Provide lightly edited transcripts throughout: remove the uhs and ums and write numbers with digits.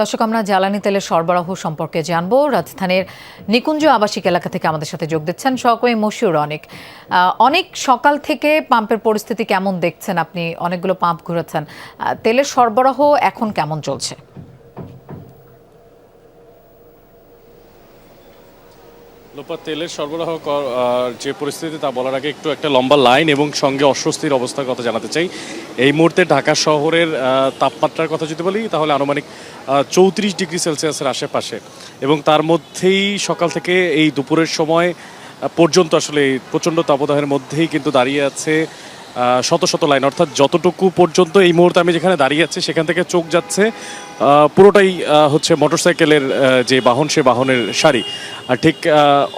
দর্শক, আমরা জ্বালানি তেলের সরবরাহ সম্পর্কে জানবো। রাজধানীর নিকুঞ্জ আবাসিক এলাকা থেকে আমাদের সাথে যোগ দিচ্ছেন সহকর্মী মশিউর অনেক। অনেক সকাল থেকে পাম্পের পরিস্থিতি কেমন দেখছেন আপনি? অনেকগুলো পাম্প ঘুরেছেন, তেলের সরবরাহ এখন কেমন চলছে? লোপা, তেলের সরবরাহ যে পরিস্থিতি তা বলার আগে একটু একটা লম্বা লাইন এবং সঙ্গে অস্বস্তির অবস্থার কথা জানাতে চাই। এই মুহূর্তে ঢাকা শহরের তাপমাত্রার কথা যদি বলি তাহলে আনুমানিক 34 ডিগ্রি সেলসিয়াসের আশেপাশে, এবং তার মধ্যেই সকাল থেকে এই দুপুরের সময় পর্যন্ত আসলে প্রচণ্ড তাপদাহের মধ্যেই কিন্তু দাঁড়িয়ে আছে শত শত লাইন। অর্থাৎ যতটুকু পর্যন্ত এই মুহূর্তে আমি যেখানে দাঁড়িয়ে আছি সেখান থেকে চোখ যাচ্ছে পুরোটাই হচ্ছে মোটরসাইকেলের যে বাহন, সে বাহনের সারি। আর ঠিক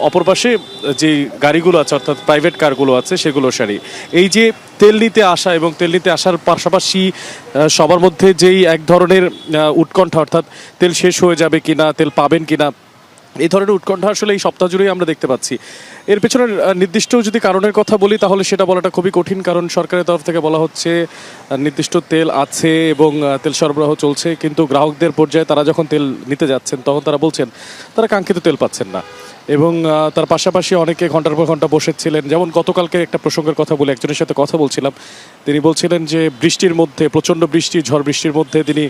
অপর পাশে যে গাড়িগুলো আছে অর্থাৎ প্রাইভেট কারগুলো আছে সেগুলো সারি। এই যে তেল নিতে আসা এবং তেল নিতে আসার পাশাপাশি সবার মধ্যে যেই এক ধরনের উৎকণ্ঠা, অর্থাৎ তেল শেষ হয়ে যাবে কিনা, তেল পাবেন কিনা, এই ধরনের উৎকণ্ঠা আসলে এই সপ্তাহ জুড়েই আমরা দেখতে পাচ্ছি। এর পেছনের নির্দিষ্ট যদি কারণের কথা বলি তাহলে সেটা বলাটা খুবই কঠিন, কারণ সরকারের তরফ থেকে বলা হচ্ছে নির্দিষ্ট তেল আছে এবং তেল সরবরাহ চলছে, কিন্তু গ্রাহকদের পর্যায়ে তারা যখন তেল নিতে যাচ্ছেন তখন তারা বলছেন তারা কাঙ্ক্ষিত তেল পাচ্ছেন না। এবং তার পাশাপাশি অনেকে ঘন্টার পর ঘন্টা বসেছিলেন। যেমন গতকালকে একটা প্রসঙ্গের কথা বলে একজনের সাথে কথা বলছিলাম, তিনি বলছিলেন যে বৃষ্টির মধ্যে, প্রচণ্ড বৃষ্টি, ঝড় বৃষ্টির মধ্যে তিনি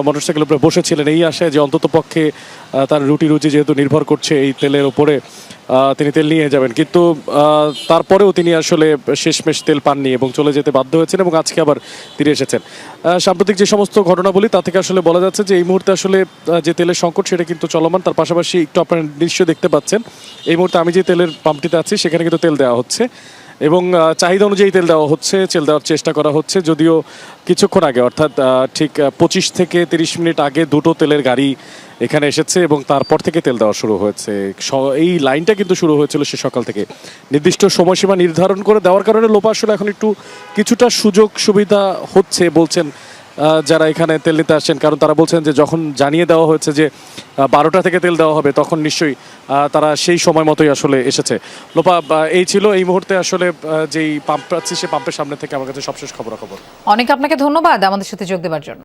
মোটরসাইকেলের উপরে বসেছিলেন এই আশায় যে অন্তত পক্ষে তার রুটি রুজি যেহেতু নির্ভর করছে এই তেলের উপরে, তিনি তেল নিয়ে যাবেন। কিন্তু তারপরেও তিনি আসলে শেষমেশ তেল পাননি এবং চলে যেতে বাধ্য হয়েছেন, এবং আজকে আবার ফিরে এসেছেন। সাম্প্রতিক যে সমস্ত ঘটনা বলি তা থেকে আসলে বলা যাচ্ছে যে এই মুহূর্তে আসলে যে তেলের সংকট সেটা কিন্তু চলমান। তার পাশাপাশি একটু আপনারা নিশ্চয়ই দেখতে পাচ্ছেন এই মুহূর্তে আমি যে তেলের পাম্পটিতে আছি সেখানে কিন্তু তেল দেওয়া হচ্ছে এবং চাহিদা অনুযায়ী তেল দেওয়া হচ্ছে, তেল দেওয়ার চেষ্টা করা হচ্ছে। যদিও কিছুক্ষণ আগে অর্থাৎ ঠিক 25 থেকে 30 মিনিট আগে দুটো তেলের গাড়ি এখানে এসেছে এবং তারপর থেকে তেল দেওয়া শুরু হয়েছে। এই লাইনটা কিন্তু শুরু হয়েছিল সে সকাল থেকে। নির্দিষ্ট সময়সীমা নির্ধারণ করে দেওয়ার কারণে লোপা আসলে এখন একটু কিছুটা সুযোগ সুবিধা হচ্ছে বলছেন যারা এখানে তেল নিতে আসছেন, কারণ তারা বলছেন যে যখন জানিয়ে দেওয়া হয়েছে যে 12টা থেকে তেল দেওয়া হবে তখন নিশ্চয়ই তারা সেই সময় মতোই আসলে এসেছে। লোপা, এই ছিল এই মুহূর্তে আসলে যেই পাম্প আছে সে পাম্পের সামনে থেকে আমার কাছে সবশেষ খবরাখবর। অনেক আপনাকে ধন্যবাদ আমাদের সাথে যোগ দেওয়ার জন্য।